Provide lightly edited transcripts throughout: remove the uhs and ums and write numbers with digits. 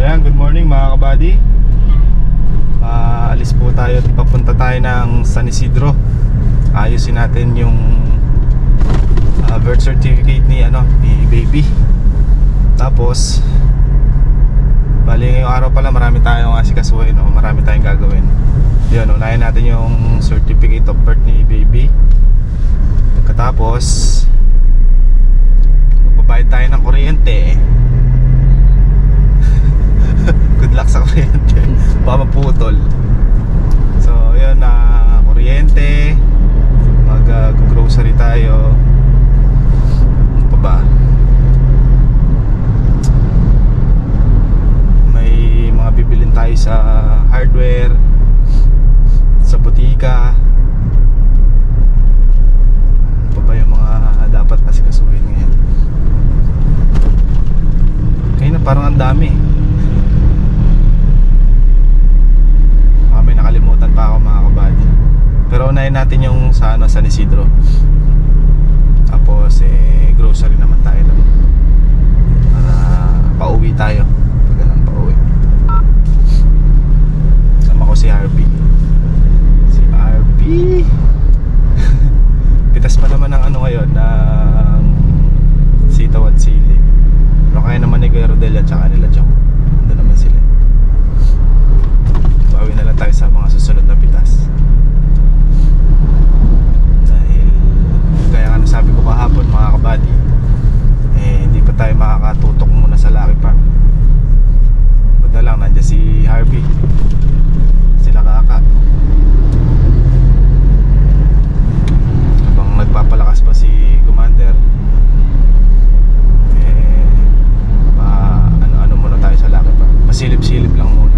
Ayan, good morning mga kabady. Alis po tayo at papunta tayo ng San Isidro. Ayusin natin yung birth certificate ni baby. Tapos bali ngayong araw pala marami tayong asikasuhin, marami tayong gagawin. Yun, unahin natin yung certificate of birth ni baby. Pagkatapos magbabayad tayo ng kuryente. Good luck sa kuryente. Baka maputol. So yun, kuryente. Mag-grocery tayo. Ano pa ba? May mga bibilin tayo sa hardware, sa butika. Ano pa ba yung mga dapat asikasuhin ngayon? Kaya na parang ang dami. May nakalimutan pa ako mga kabady. Pero unahin natin yung sa San Isidro. Tapos grocery naman tayo doon. Para pauwi tayo. Pagkalang pauwi. Sama ko si Harvey. Si Harvey. Pitas pa naman ng ngayon, ng sitaw at sili. Pero kaya naman ni Kuya Rodel at saka nila Chong. Ando naman sila. Bawi na lang tayo sa mga susunod na pitas. Dahil kaya nga sabi ko kahapon mga kabady, hindi pa tayo makakatutok muna sa Lucky Farm. Ba't na lang, nandiyan si Harvey, sila Kaka. Habang nagpapalakas pa si Commander, ano muna tayo sa Lucky Farm. Pasilip-silip lang muna.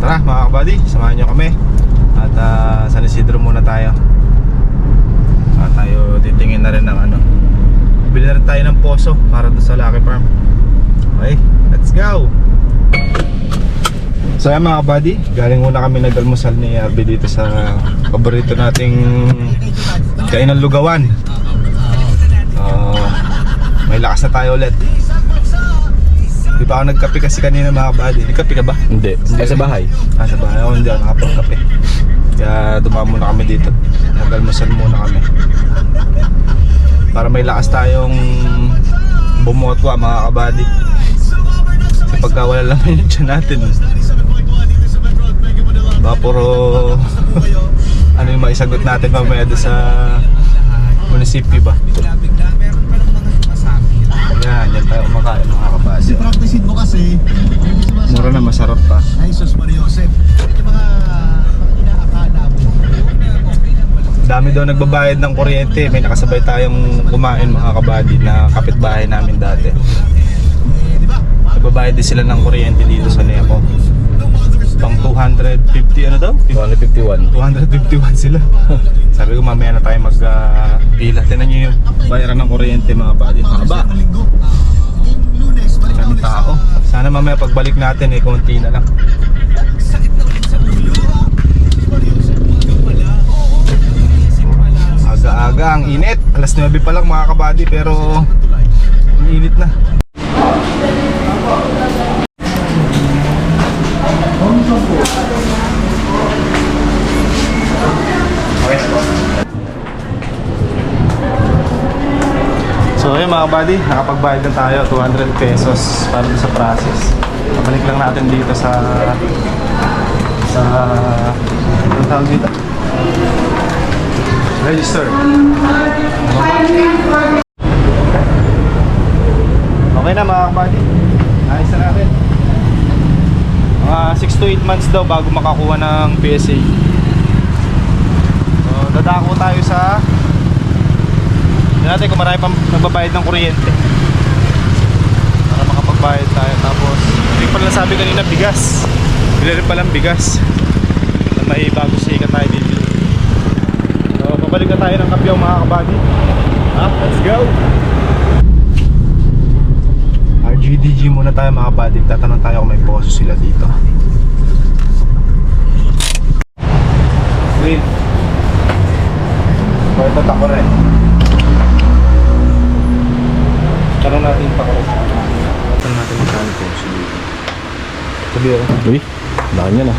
Tara mga kabady, samahan nyo kami. At San Isidro muna tayo. At tayo titingin na rin ng bili na rin tayo ng poso para doon sa Lucky Farm. Okay, let's go. So ayan mga kabady, galing muna kami nag-almusal ni Arby dito sa paborito nating kainan lugawan. May lakas na tayo ulit. Di pa ako nagkape kasi kanina mga kabady. Nagkape ka ba? Hindi. Sa bahay. Sa bahay ako hindi ako nakapagkape. Kaya dumama muna kami dito. Nag-almusal muna kami para may lakas tayong bumotwa mga kabady. Kasi pagka wala lang yung tiyan natin, baka puro ano yung maisagot natin mamaya doon sa munisipyo ba. Yan tayo kumakain mga kabady. Practicein mo kasi mura na, masarap pa. ay sus Maria Josep. Yung mga inaakala mo. Dami daw nagbabayad ng kuryente. May nakasabay tayong kumain mga kabady na kapitbahay namin dati. Nagbabayad din sila ng kuryente dito sa Neco. Pang 250 ano daw? 251. 251 sila. Sabi ko mamaya na tayo mag-pila. Tinan nyo yung bayaran ng kuryente mga kabady. Haba. Kaming tao. Sana mamaya pagbalik natin konti na lang. Aga-aga ang init. Alas 9 pa lang mga kabady pero ang init na. So ayun mga buddy, nakapagbayad na tayo 200 pesos para sa process. Pabalik lang natin dito sa anong tawag dito? Register. Okay na mga buddy, ayos na natin. Mga 6 to 8 months daw bago makakuha ng PSA. So dadako tayo sa natin kung marami pang nagbabayad ng kuryente para makapagbayad tayo. Tapos hindi pala nasabi kanina bigas, bili rin palang bigas na may bago sika tayo dito. So pabalik na tayo ng Kapyaw mga kabady. Let's go. RGDG muna tayo mga kabady. Tatanong tayo kung may poso sila dito. Green. Pwede ako rin. Tanong natin yung pakawin. Tanong natin yung pakawin po. Sabi ako. Uy, laki niya na.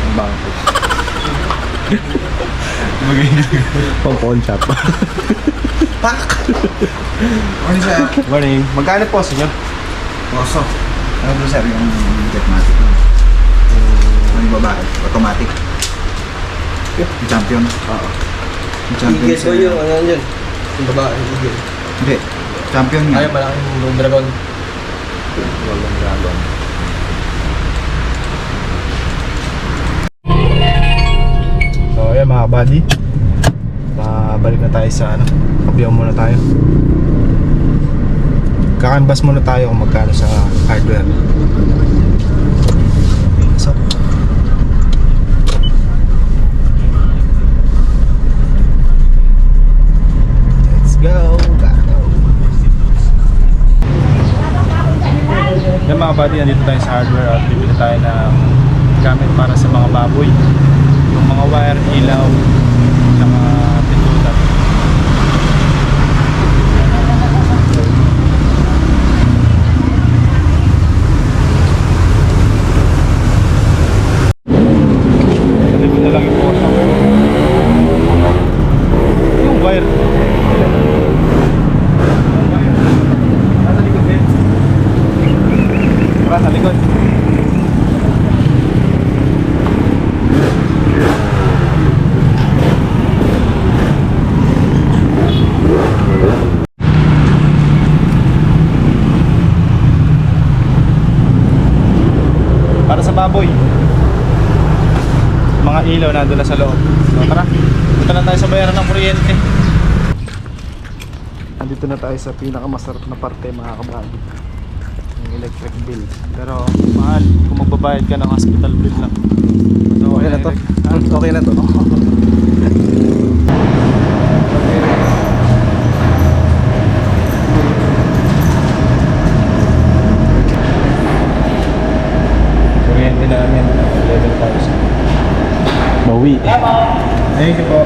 Ang bangko. Mag-iingat. Pang pawn shop. Pak! Ano sir? Morning. Magkano po sa inyo? Oso. Ano po sir yung jetmatic? Ano yung babae? Automatic? Yung champion? Oo. Yung champion Igil ko yung ano yun. Yung babae, igil. Hindi. Champion nga. Ayaw, malaking yung dragon. Walang dragon. So ayan mga buddy, balik na tayo sa ano, kabiyaw muna tayo. Kakanbas muna tayo kung magkano sa hardware. So let's go. Yan mga buddy, nandito tayo sa hardware at bibili tayo ng gamit para sa mga baboy. Yung mga wire, ilaw, saka pindutan. Sabi na lang yung posa. Yung wire. Nasa likod din. Nasa likod. Para sa baboy. Mga ilaw nandun na sa loob. So tara, punta na tayo sa bayaran ng kuryente. Nandito na tayo sa pinakamasarap na parte mga kabady, yung electric bill. Pero mahal kung magbabayad ka ng hospital bill lang. So okay na to. Okay na to. Kuryente namin 11,000. Bawi. Thank you po.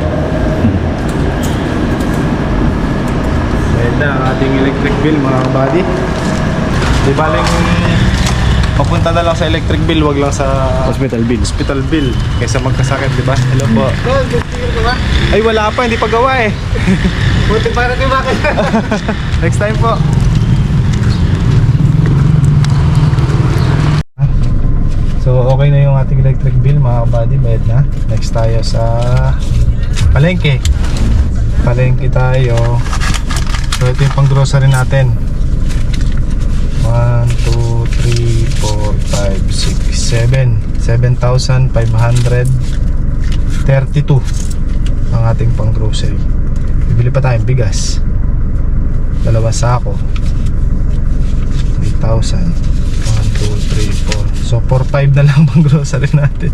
Ayan na ang ating electric bill mga kabady. Di baling mapunta na lang sa electric bill, wag lang sa Hospital bill. hospital bill kaysa magkasakit, di ba? Hello po. Ay wala pa, hindi pa gawa eh. Buti para kayo makita. Next time po. So okay na yung ating electric bill mga kabady, bayad na. Next tayo sa palengke. Palengke tayo. So ito yung pang grocery natin. 1, 2, 3, 4, 5, 6, 7 7,532 ang ating pang grocery. Bibili pa tayong bigas, 2 sako, 3,000. 1, 2, 3, 4. So 4,500 na lang pang grocery natin.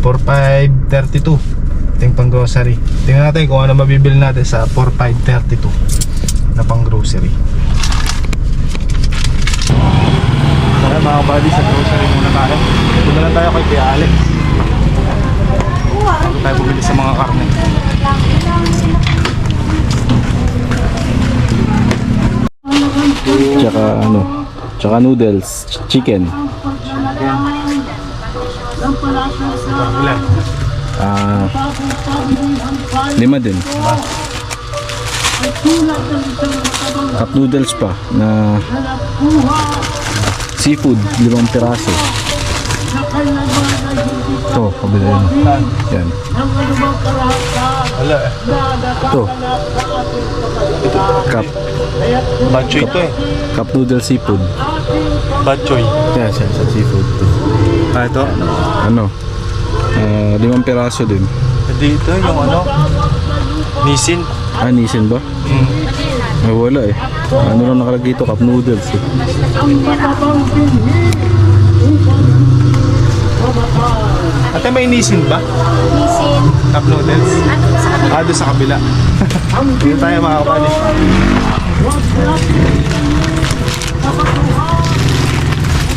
4,532 ito yung pang grocery. Tingnan natin kung ano mabibili natin sa 4,532 na pang grocery. Kaya mga buddy, sa grocery muna tayo. Punta na tayo kay Kuya Alex. Bago tayo bumili sa mga karne. Tsaka ano, tsaka noodles, chicken. Ilan? 5 din. Cup noodles pa na seafood, 5 piraso. Ito, kabila yun. Yan. Wala eh. Ito. Cup. Batchoy ito eh. Cup noodle seafood. Batchoy. Yan, siya sa seafood. Ah, ito? Ano? 5 piraso din. Dito yung ano? Nissin. Ah, Nissin ba? Ay, wala eh. Ano lang nakalagay dito? Cup noodles eh. Ate, may Nissin ba? Nissin. Cup noodles? Ano ba sa kanila? Doon sa kabila. Dito tayo mga kapani.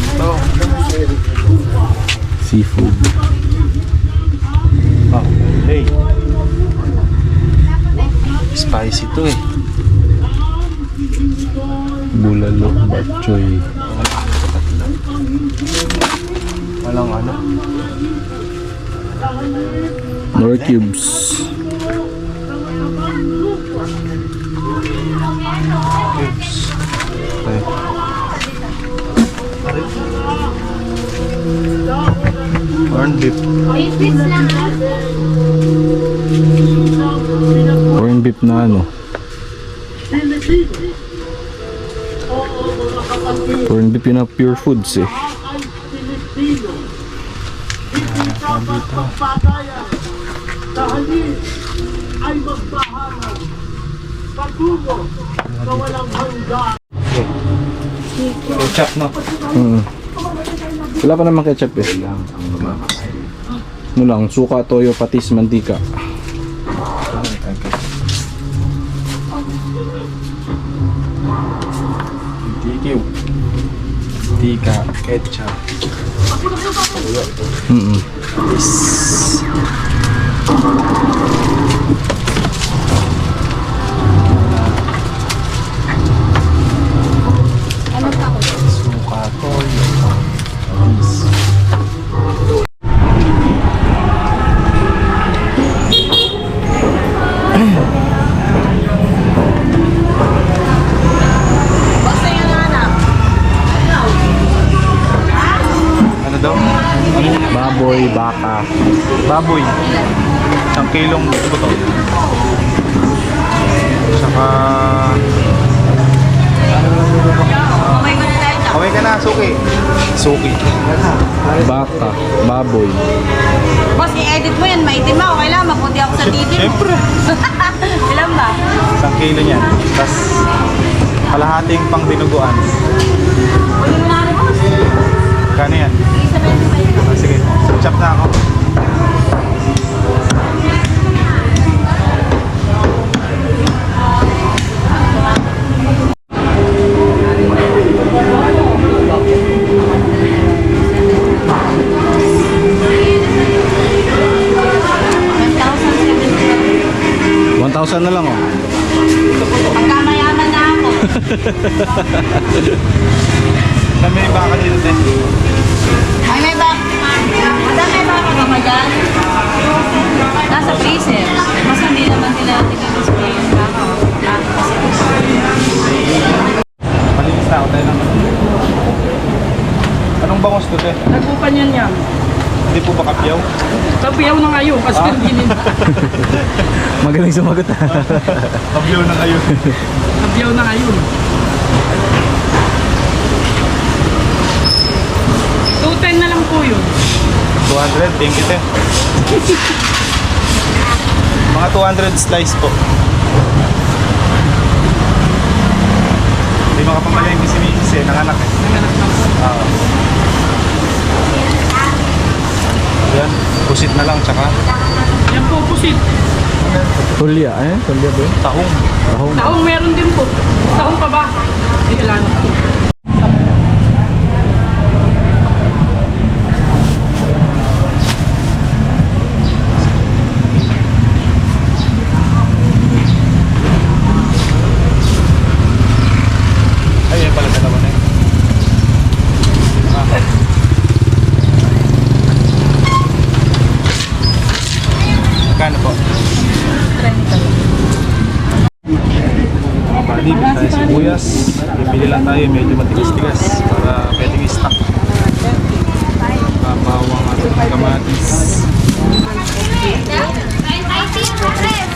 Ito. Seafood. Oh, hey. Spicy to eh. Bulalo, bok choy. Walang ano. More cubes. Cubes. Okay. Corn beef. Corned beef na ano. Corned beef yun na pure foods eh. Ketchup no? Wala pa naman ketchup eh. Ano lang, suka, toyo, patis, mantika. TQ. Tika, ketchup. Suka, toyo, patis. Ano daw? Ano yun? Baboy, baka. Baboy. Isang kilong buto. Saka... Kamay ka na, suki. Suki. Baka, baboy. Boss, i-edit mo yan. Maitim mo. Okay lang. Mabuti ako sa titi. Siyempre. Ilan ba? Isang kilo niyan. Tapos kalahating pang dinuguan. Pwede mo na rin, boss. Kano yan? Isa ba yun? Ah, sige, chop na ako. $1,000 na lang oh. Pagkamayaman na ako. May baka dito din. Ay, may bak. Madami may baka ka ba dyan? Nasa freezer. Mas hindi naman nila display yung baka. Malinis na ako tayo naman. Anong bangos to, te? Nagupan yan yan. Hindi po ba kapyaw? Kapiyaw na ngayon kasi ginin. Magaling sumagot ah. Kapyaw na kayo. Kapiyaw na ngayon. 210 na lang po yun. 200, thank you, te. Mga 200 slice po. Hindi makapamalayan yung sinigis eh, nanganak eh. Nanganak na po. Yan, pusit na lang, tsaka Yan po pusit. Tulya, tulya ba yun? tahong. Tahong. Taong meron din po. Taong pa ba? Hindi kailangan po. Ay, yan pala dalawa na yun. Kano po? Mga bali, bili tayo sibuyas. Bibili lang tayo, medyo matigas-tigas para pwedeng i-stock. Bawang at kamatis.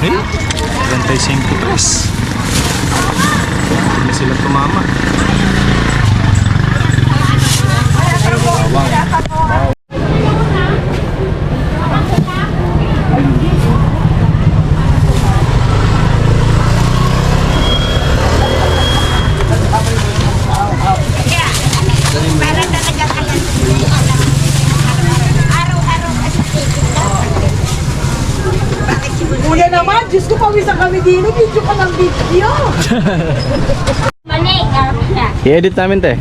Eh, 35 tres. Hindi sila tumama. Bawang. Kuya naman, Diyos ko, pawisan kami dito. Video ka ng video. I-edit namin te.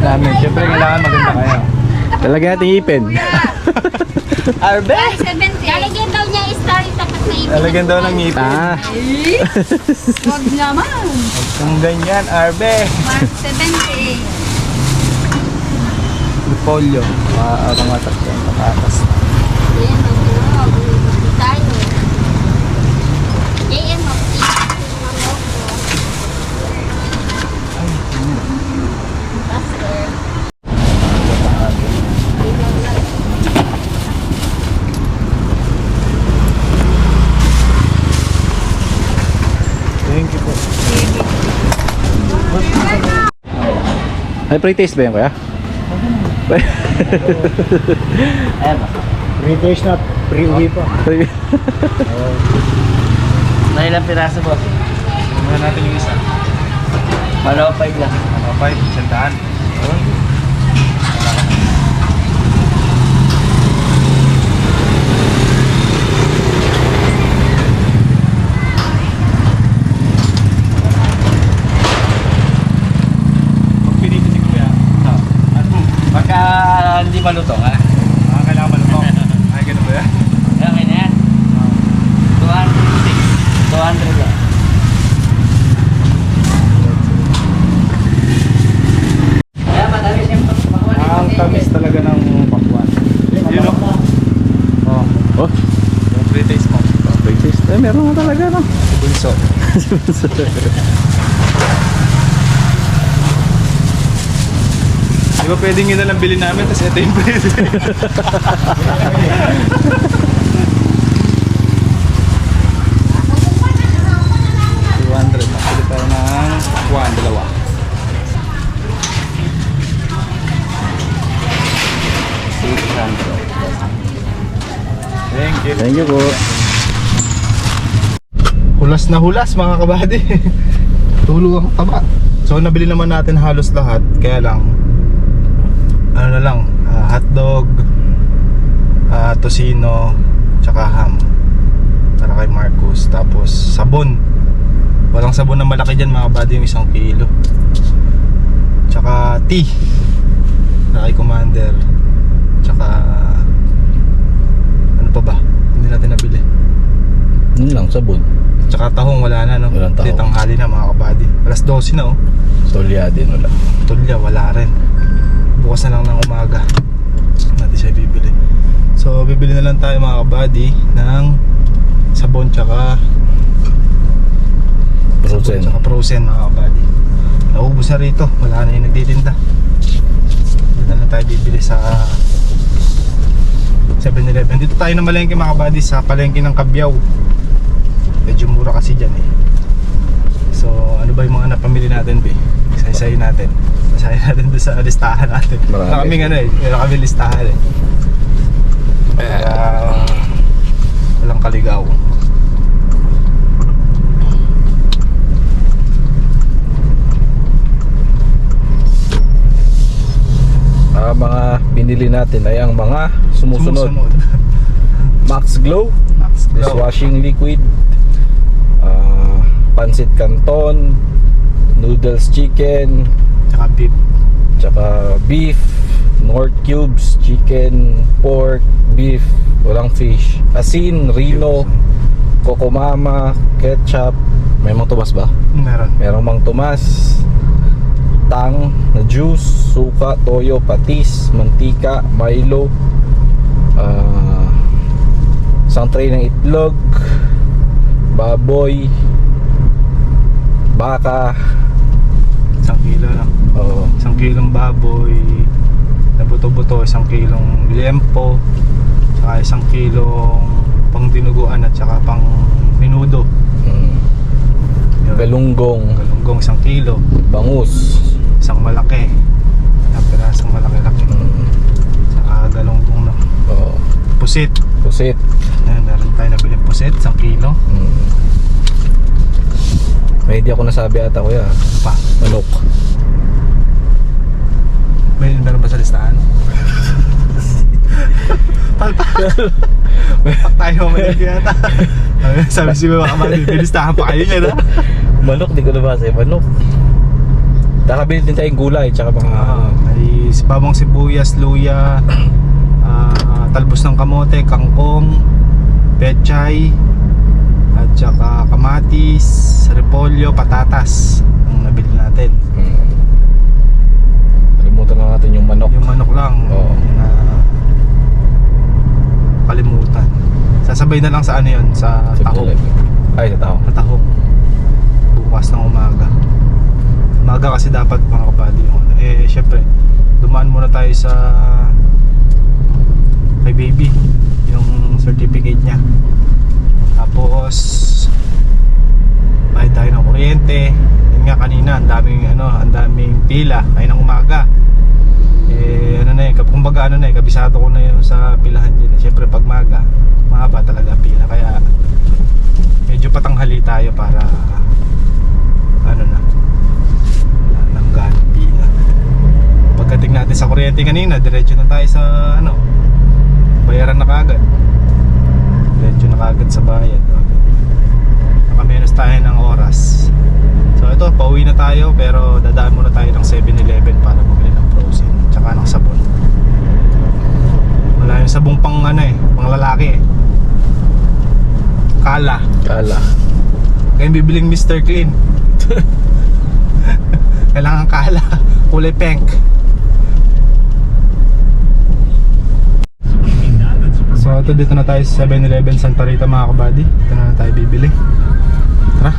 Namin. Siyempre, kailangan maganda kayo. Talagyan natin ipin. Arbe? 70. Lalagyan daw niya star yung tapat Lalagyan daw ng ngipin. Ah, Huwag naman. Kung ganyan, Arbe. 170. Polio. Mga tatlong patatas. Ayan, mag-vlog. Tayo. JM of Thank you po. ay pre-taste ba yan kuya? Pre-taste na, pre-uwi pa. Na ilang piraso po? Muna natin yung isa. 105 lang. 5, sandaan. Pag pinito si Kuya, Pagka hindi maluto nga. kailangan malutong. Ay, ganun ba yan? Okay na yan. 200 lang. Kaya madami siyempre Ang tamis talaga ng pakwan. Yun o. Oh, Oh, yung pre-taste mo. pre-taste. Eh, meron na talaga no. Bunso. Di ba pwedeng yun na lang bilhin namin, tapos ito yung pwede. Nakili tayo ng one, dalawa. Thank you. Thank you po. Hulas na hulas mga kabady. Tulog ang taba. So nabili naman natin halos lahat. Kaya lang ano na lang, hotdog, tocino, tsaka ham para kay Marcos. Tapos sabon. Walang sabon na malaki dyan mga kabady, yung 1 kilo. Tsaka tea para kay Commander. Tsaka ano pa ba? Hindi natin nabili. Yun lang, sabon. Tsaka tahong wala na no. Walang tahong. Kasi tanghali na mga kabady. Alas 12 na oh. Solya din wala. Tulya wala rin. Bukas na lang ng umaga natin siya bibili. So bibili na lang tayo mga kabady ng sabon tsaka Frozen. tsaka frozen mga kabady. Naubos na rito. Wala na yung nagtitinda. Dito na lang tayo bibili sa 7-Eleven. Dito tayo na malengke mga kabady, sa palengke ng Kabyaw. Medyo mura kasi dyan eh. So ano ba yung mga napamili natin be? Isa-isayin natin. Basahin natin doon sa listahan natin. Marami. Wala kaming ano eh. Wala kaming listahan eh. Kaya walang kaligaw. Mga pinili natin ay ang mga sumusunod. Max Glow, Max Glow. dishwashing liquid, pancit canton, noodles chicken, Tsaka beef. tsaka beef, North Cubes, chicken, pork, beef, walang fish, asin, Rino, Coco Mama, ketchup, may mga tumas ba? Meron. Merong Mang Tomas, tang na juice, suka, toyo, patis, mantika, Milo, isang tray ng itlog, baboy, baka, 1 kilo lang. 1 kilong baboy na buto-buto, 1 kilong liempo, saka 1 kilong pang dinuguan at saka pang minudo. Yun. galunggong, Galunggong 1 kilo, bangus, isang malaki, napirasang malaki-laki, saka galunggong no. Pusit. pusit, Ayan, meron tayo nabiling pusit, 1 kilo. may hindi ako nasabi ata kuya, Pa, manok, meron ba sa listahan? Tayo malig yata. Sabi siguro baka mabilistahan pa kayo niya na. manok, di ko nabasa manok. Nakabili din tayong gulay, tsaka mga May bawang sibuyas, luya, talbos ng kamote, kangkong, pechay, at saka kamatis, repolyo, patatas ang nabili natin. Kalimutan na natin yung manok. Yung manok lang Oo. na kalimutan. Sasabay na lang sa ano yun, sa tahong. Ay, sa tahong. Sa tahong. Bukas ng umaga. Umaga kasi dapat mga kabady yung ano. Syempre, dumaan muna tayo sa kay baby, yung certificate niya. Tapos bayad tayo ng kuryente. Yun nga kanina, ang daming pila ay ng umaga. Kumbaga kabisado ko na yun sa pilahan din. Siyempre pag maga, mahaba talaga pila. Kaya medyo patanghali tayo para nanggaan ang pila. Pagdating natin sa kuryente kanina, diretso na tayo sa bayaran na kagad. Diretso na kagad sa bayad. Nakamenos tayo ng oras. So ito, pauwi na tayo pero dadaan muna tayo ng 7-Eleven para bumili ng frozen tsaka ng sabon. Wala yung sabong pang lalaki Kala. Kaya bibiling Mr. Clean. Kailangan Kala. Kulay pink. So ito, dito na tayo sa 7-Eleven Santa Rita mga kabady. Dito na tayo bibili. Tara.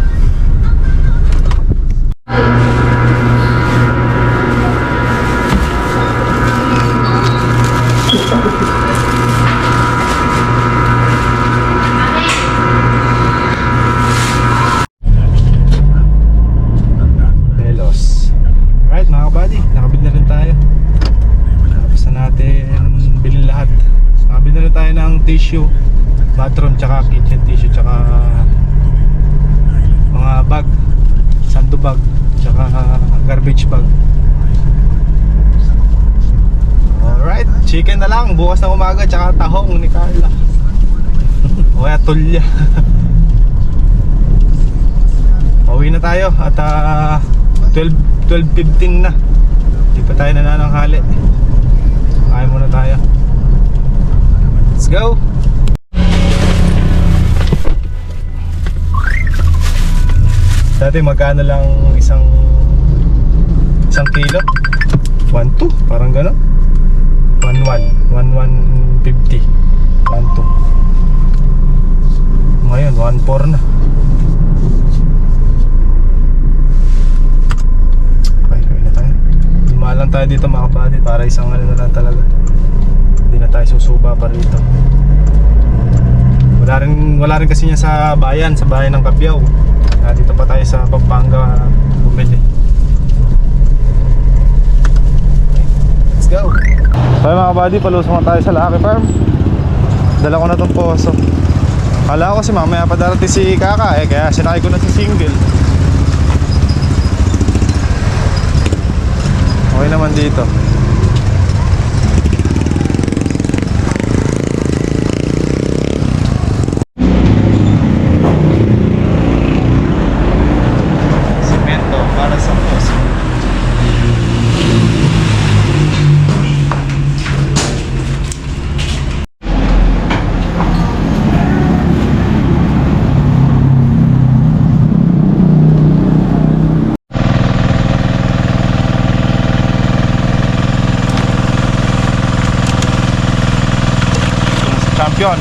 Belos. Alright mga kabady, nakabili na rin tayo. Tapos na natin bilhin lahat. Nakabili na rin tayo ng tissue, bathroom, tsaka kitchen tissue, tsaka mga bag, sando bag, tsaka garbage bag. Alright, chicken na lang bukas na umaga, tsaka tahong ni Carla. O kaya tulya. Pauwi na tayo at 12:15 na. Hindi pa tayo nanananghali. Kain muna tayo. Let's go! Dati magkano lang isang kilo? 1.2, parang gano'n. 1.150. 1.2. Ngayon 1.4 na. Okay, kaya na tayo. Dumaan lang tayo dito mga kapatid para isang na lang talaga. Hindi na tayo susuba pa rito. Wala rin kasi niya sa bayan ng Cabiao. Dito pa tayo sa Pampanga bumili. Okay, let's go. So mga buddy, palusong na tayo sa Lucky Farm. Dala ko na tong poso. Kala ko kasi mamaya pa darating si Kaka kaya sinakay ko na si Single. Okay naman dito. Semento para sa poso. Champion.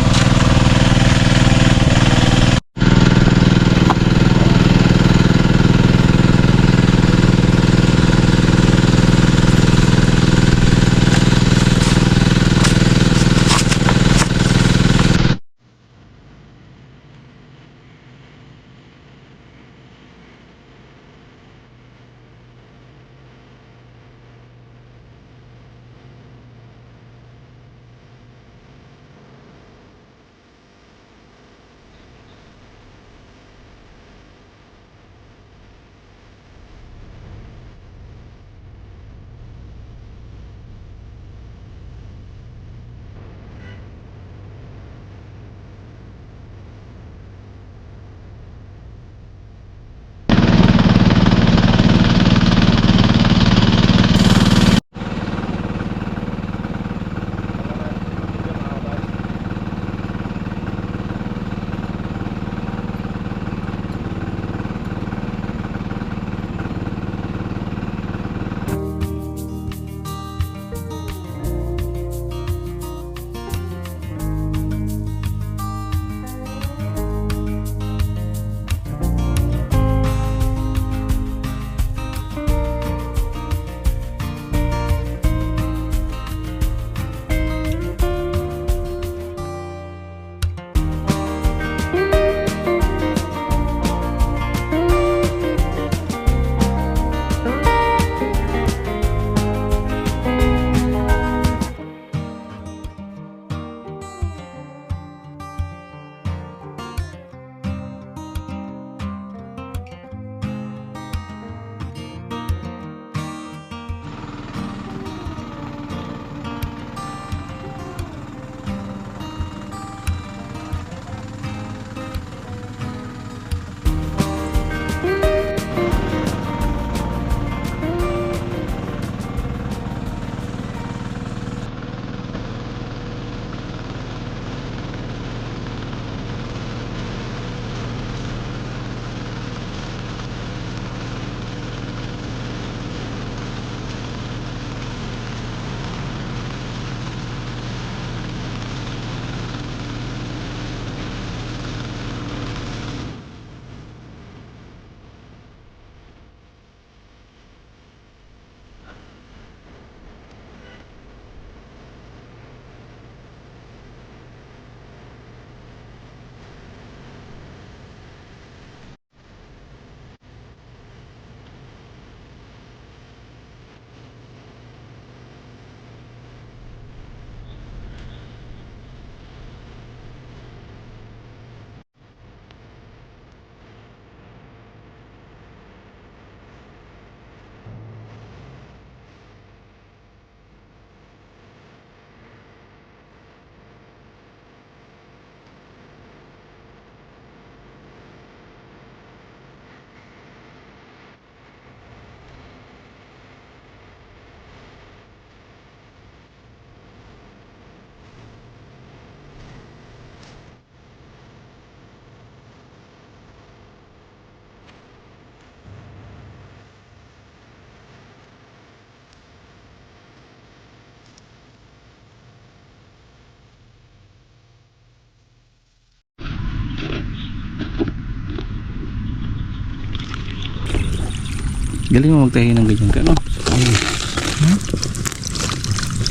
Galing mo magtahi ng ganyan ka, no?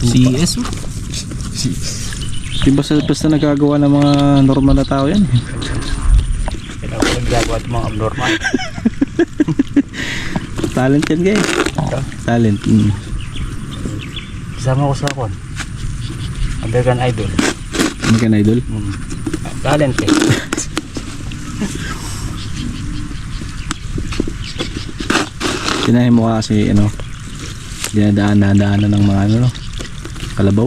CS, oh. Di basta nagagawa ng mga normal na tao yan. Kailangan ko nagagawa ng mga abnormal. Talent yan, guys. Talent. Kasama ko sa akon. American Idol. American Idol? Talent eh. Sinahin mo kasi, ano, dinadaan-daanan ng mga, ano, kalabaw.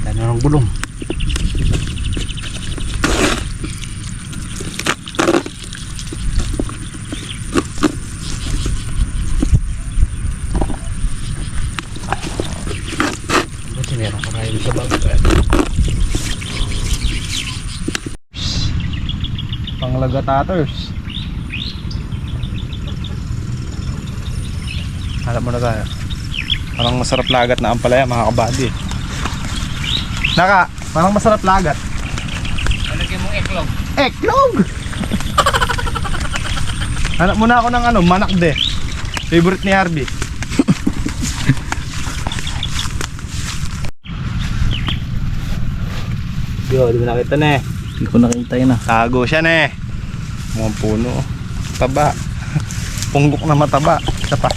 Ano ng gulong. Buti meron ko kayo sa bago. Panglaga taters. Alam mo na tayo. Parang masarap lagat na ampalaya mga kabady. Naka, parang masarap lagat. Malagyan mong eklog. Eklog! Hanap muna ako ng ano, manakde. Favorite ni Harvey. Yo, di mo nakita na eh. Hindi ko nakita yun, ah. Tago siya na eh. Mga puno. Taba. Punggok na mataba. Isa pa.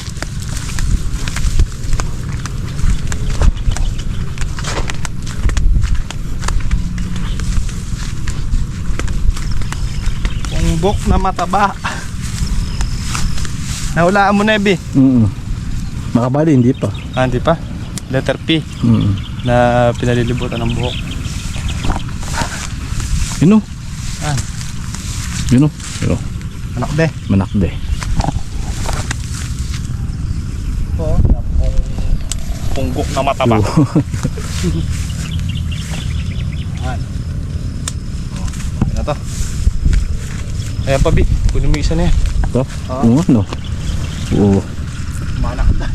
Punggok na mataba. Nahulaan mo na, Ebi. Makabali, hindi pa. Ah, hindi pa. Letter P na pinalilibutan ng buhok. Yun, oh. Ah. Yun, oh. Yun, oh. Manakde. Manakde. Oo. Punggok na mataba. Ayan. Ayan na to. Ayan pa, Bi. Kunin mo isa na yan. Ito? Oo, no? Oo. Manakda.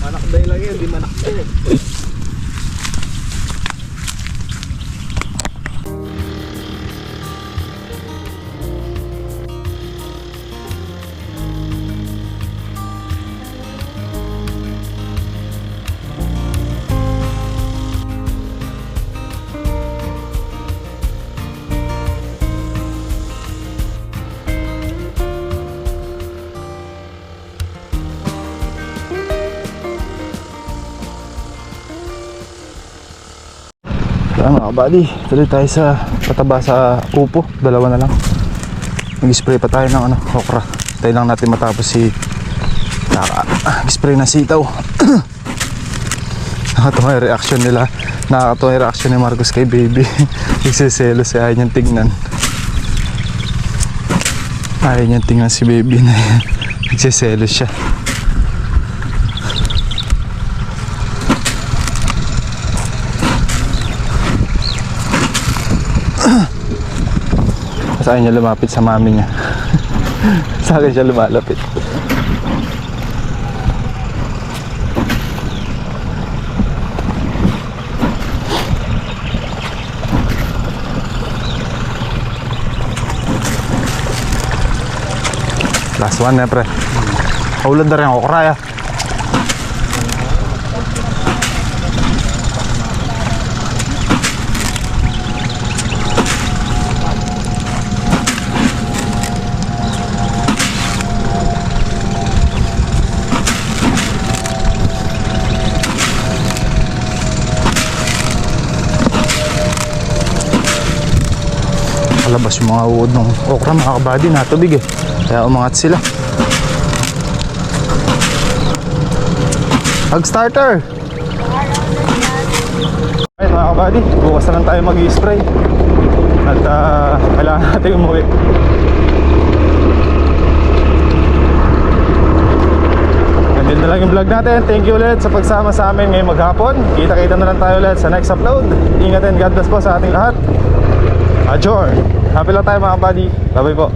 Manakday lang yun, di manakday. Kaya mga kabady, tuloy tayo sa pataba sa upo. Dalawa na lang. Mag-spray pa tayo ng ano, okra. Tayo lang natin matapos si spray na sitaw. Nakakatawa yung reaction nila. Nakakatawa yung reaction ni Marcos kay baby. Nagsiselo siya, ayaw niyang tingnan. Ayaw niyang tingnan si baby na yan. Nagsiselo siya. Sa akin niya lumapit sa mami niya. Sa akin siya lumalapit. Last one na pre. Kaulad na rin ako kraya. Labas yung mga uod ng okra mga kabady, natubig eh, kaya umangat sila. Hug starter! Ay mga kabady, bukas na lang tayo mag-i-spray at kailangan natin umuwi. Ganyan na lang yung vlog natin. Thank you ulit sa pagsama sa amin ngayong maghapon. Kita-kita na lang tayo ulit sa next upload. Ingat and God bless po sa ating lahat. Adjourn! Happy lang tayo mga buddy. Bye bye po.